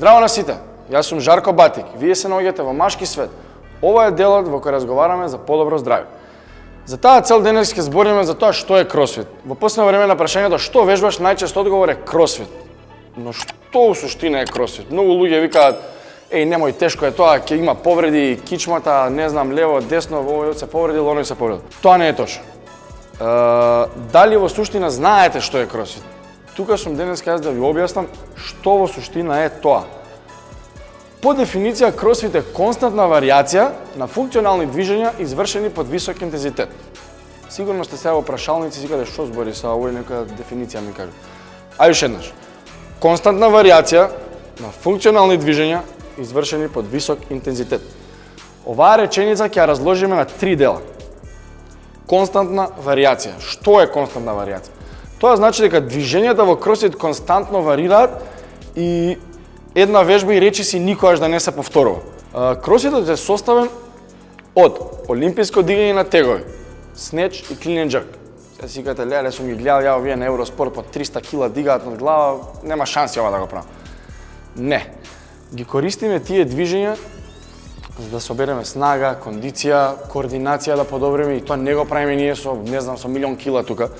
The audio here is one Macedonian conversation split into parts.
Здраво на сите, јас сум Жарко Батик, вие се наоѓате во Машки свет. Ова е делот во кој разговараме за подобро здравје. За таа цел денес ќе збориме за тоа што е кросфит. Во последно време на прашањето што вежбаш, најчесто одговор е кросфит. Но што у суштина е кросфит? Многу луѓе викаат: "Еј, немој, тешко е тоа, ќе има повреди, кичмата, не знам, лево, десно, овој се повредил, оној се повредил." Тоа не е точно. Дали во суштина знаете што е кросфит? Тука сум денес јас да ви објаснам што во суштина е тоа. По дефиниција, кросфит е константна варијација на функционални движења извршени под висок интензитет. Сигурно сте сега во прашалници и кажете што збори са овој, нека дефиниција ми кажа. Ајде уште еднаш. Константна варијација на функционални движења извршени под висок интензитет. Оваа реченица ќе ја разложиме на 3 дела. Константна варијација. Што е константна варијација? Тоа значи дека движењата во кросфит константно варираат и една вежба и речиси никогаш да не се повторува. Кросфитот е составен од олимписко дигање на тегови, снеч и клин енд џерк. Се си кажете, леле, сум ги гледал ја овие на Евроспорт по 300 кила дигаат над глава, нема шанси ова да го правам. Не. Ги користиме тие движења за да собереме снага, кондиција, координација да подобриме, и тоа не го правиме ние со, не знам, со милион кила тука.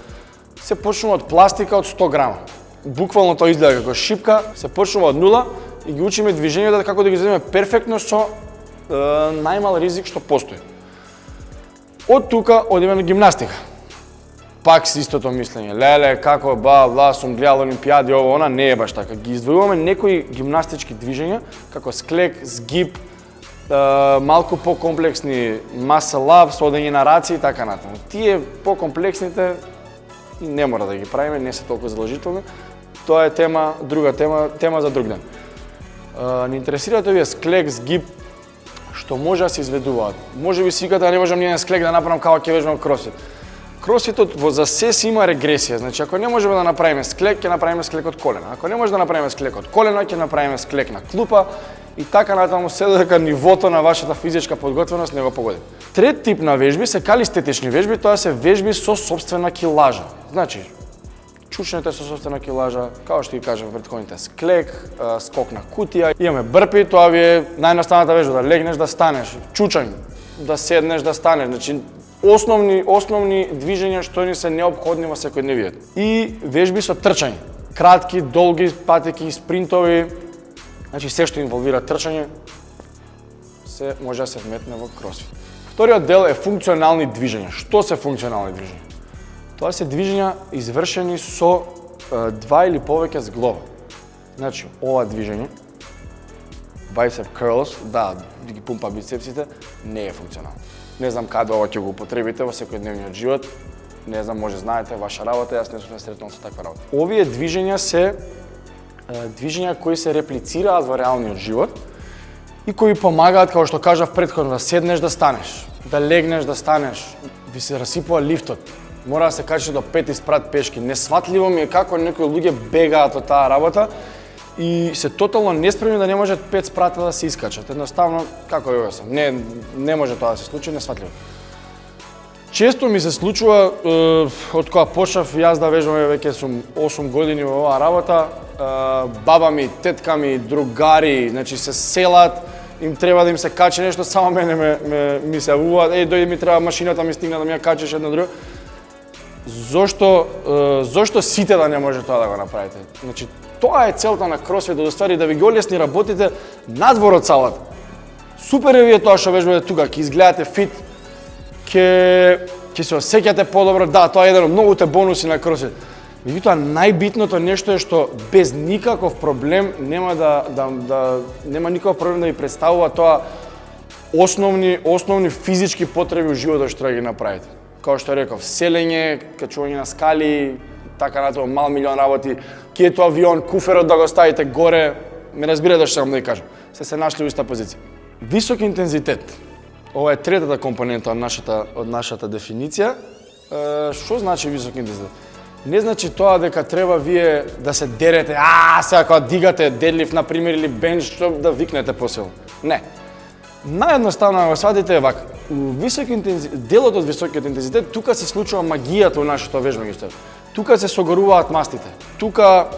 Се почнува од пластика од 100 грама. Буквално тоа изгледа како шипка, се почнува од нула и ги учиме движењата како да ги земеме перфектно со најмал ризик што постои. Од тука одиме на гимнастика. Пак с истото мислење. Леле, како бла, сум гледал олимпијади, ово, она, не е баш така. Ги издвојуваме некои гимнастички движења, како склек, згиб, малку покомплексни muscle ups, одење на раци и така натаму. Тие покомплексните не мора да ги правиме, не се толку задолжителни. Тоа е тема, друга тема за друг ден. Не интересираат овие склек, згиб, што може да се изведуваат. Може би свикате да не можам ниједен склек да направам како ќе вежбам кросфит. Кросфитот во за се си има регресија, значи ако не можеме да направиме склек, ќе направиме склек од колена. Ако не може да направиме склек од колена, ќе направиме склек на клупа и така натаму, се додека нивото на вашата физичка подготвеност не го погоди. Трет тип на вежби се калистетични вежби, тоа се вежби со сопствена килажа. Значи, чучнете со сопствена килажа, како што ги кажам претходните, склек, скок на кутија. Имаме брпи, тоа ви е најноставната вежба, да легнеш, да станеш, чучање, да седнеш, да станеш. Значи, основни движења што ни се неопходни во секојдневието. И вежби со трчање. Кратки, долги патеки, спринтови, значи се што инволвира трчање, се може да се вметне во кросфит. Вториот дел е функционални движења. Што се функционални движења? Тоа се движења извршени со 2 или повеќе зглоба. Значи, ова движење, bicep curls, да ги пумпа бицепсите, не е функционално. Не знам каде ова ќе го употребите во секојдневниот живот. Не знам, може знаете, ваша работа, јас не сум сретнал со таква работа. Овие движења се движења кои се реплицираат во реалниот живот и кои помагаат, како што кажав претходно, да седнеш, да станеш, да легнеш, да станеш. Ви се расипува лифтот. Мора да се качи до 5 спрат пешки. Несватливо ми е како некои луѓе бегаат од таа работа и се тотално неспремни да не можат 5 спрата да се искачат. Едноставно, како ја сам, не може тоа да се случи, несватливо. Често ми се случува, од кога почнав јас да вежбам, веќе сум 8 години во оваа работа, баба ми, тетка ми, другари, значи се селат, им треба да им се качи нешто, само мене ми се јавуваат, дојде ми треба машината ми стигна да ми ја качиш едно друго. Зошто сите да не може тоа да го направите? Значи, тоа е целта на кросфит, да ствари да ви ги олесни работите надвор од салата. Супер е вие тоа што вежбате тука, ќе изгледате фит, ќе се осеќате подобро, да, тоа е еден од многуте бонуси на кросфит. Меѓутоа, најбитното нешто е што без никаков проблем нема никаков проблем да ви представува тоа основни физички потреби во животот што да ги направите. Како што реков, селење, качување на скали, така натаму, мал милион работи, кието авион, куферот да го ставите горе, ме разбирате што сакам да ви кажам. Се нашли во иста позиција. Висок интензитет. Ова е третата компонента од нашата дефиниција. Што значи висок интензитет? Не значи тоа дека треба вие да се дерете, сега кога дигате дедлифт, например, или бенч, што да викнете посилно. Не. Наједноставно го сватите е вака. Делот од високиот интензитет, тука се случува магијата во нашето вежбање. Тука се согоруваат мастите. Тука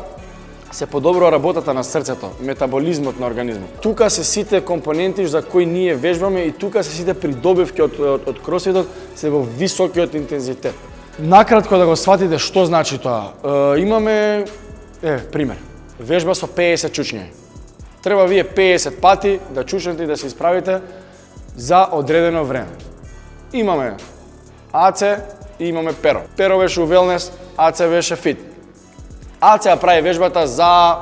се подобрува работата на срцето, метаболизмот на организмот. Тука се сите компоненти за кои ние вежбаме и тука се сите придобивки од кросфитот се во високиот интензитет. Накратко да го сватите што значи тоа. Имаме пример. Вежба со 50 чучња. Треба вие 50 пати да чучнете и да се исправите за одредено време. Имаме АЦ и имаме перо. Перо беше у велнес, АЦ беше фит. АЦ ја прави вежбата за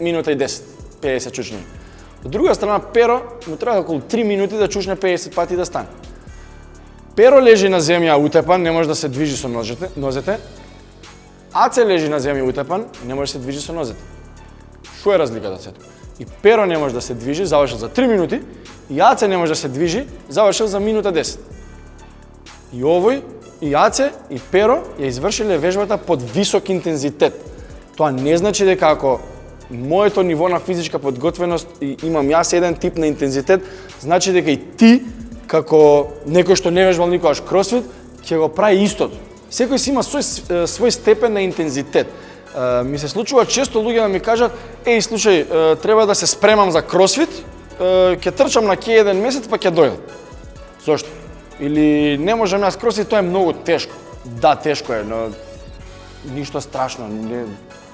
минута и 10, 50 чучња. Од друга страна, перо му треба околу 3 минути да чучне 50 пати да стане. Перо лежи на земја утепан, не може да се движи со нозете. АЦ лежи на земја утепан, не може да се движи со нозете. Што е разликата сето? И перо не може да се движи, завршил за 3 минути, и АЦ не може да се движи, завршил за минута 10. И овој, и АЦ, и перо ја извршиле вежбата под висок интензитет. Тоа не значи дека ако моето ниво на физичка подготвеност и имам јас еден тип на интензитет, значи дека и ти, како некој што не вежбал никогаш кросфит, ќе го прави истото. Секој си има свој степен на интензитет. Ми се случува често луѓе да ми кажат: "Еј, слушај, треба да се спремам за кросфит, ќе трчам на ке еден месец па ќе дојдам." Зошто? Или не можам јас кросфит, тоа е многу тешко. Да, тешко е, но ништо страшно. Не,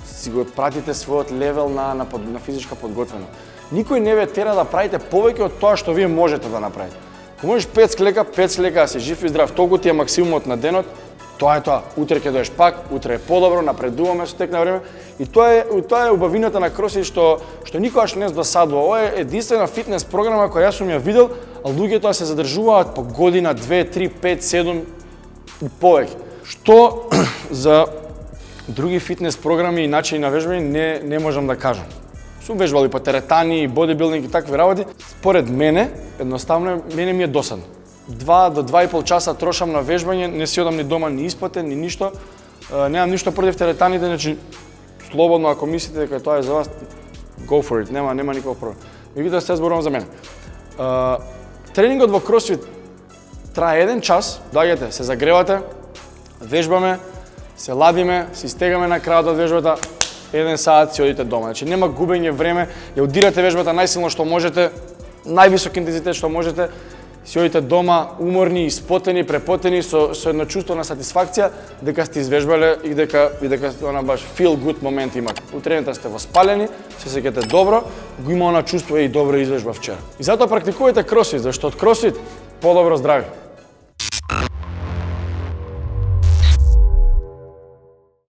си го пратите својот левел на физичка подготвеност. Никој не ве тера да правите повеќе од тоа што вие можете да направите. Ако можеш 5 склека, да си жив и здрав, толку ти е максимумот на денот, тоа е тоа. Утре ќе доеш пак, утре е подобро, напредуваме со тек на време. И тоа е убавината на кросфит што никогаш не досадува. Ова е единствена фитнес програма која јас сум ја видел, а луѓето се задржуваат по година, 2, 3, 5, 7 и повеќе. Што за други фитнес програми и начини на вежбање не можам да кажам. Сум вежбал и по теретани, бодибилдинг и такви работи. Според мене, едноставно мене ми е досадно. 2 до 2,5 часа трошам на вежбање, не си одам ни дома ни испотен, ни ништо. Немам ништо против теретаните, значи слободно ако мислите дека тоа е за вас, go for it, нема никаков проблем. Меѓутоа се зборувам за мене. Тренингот во кросфит трае 1 час, доаѓате, се загревате, вежбаме, се ладиме, се стегаме на крајот од вежбата, 1 сат си одите дома. Значи нема губење време, ја удирате вежбата најсилно што можете, највисок интензитет што можете, си одите дома уморни, испотени, препотени, со едно чувство на сатисфакција дека сте извежбале и дека она баш feel good момент имате. Утрената сте воспалени, се сеќате добро, го има она чувство и добро извежба вчера. И затоа практикувајте кросфит, зашто од кросфит подобро здравје.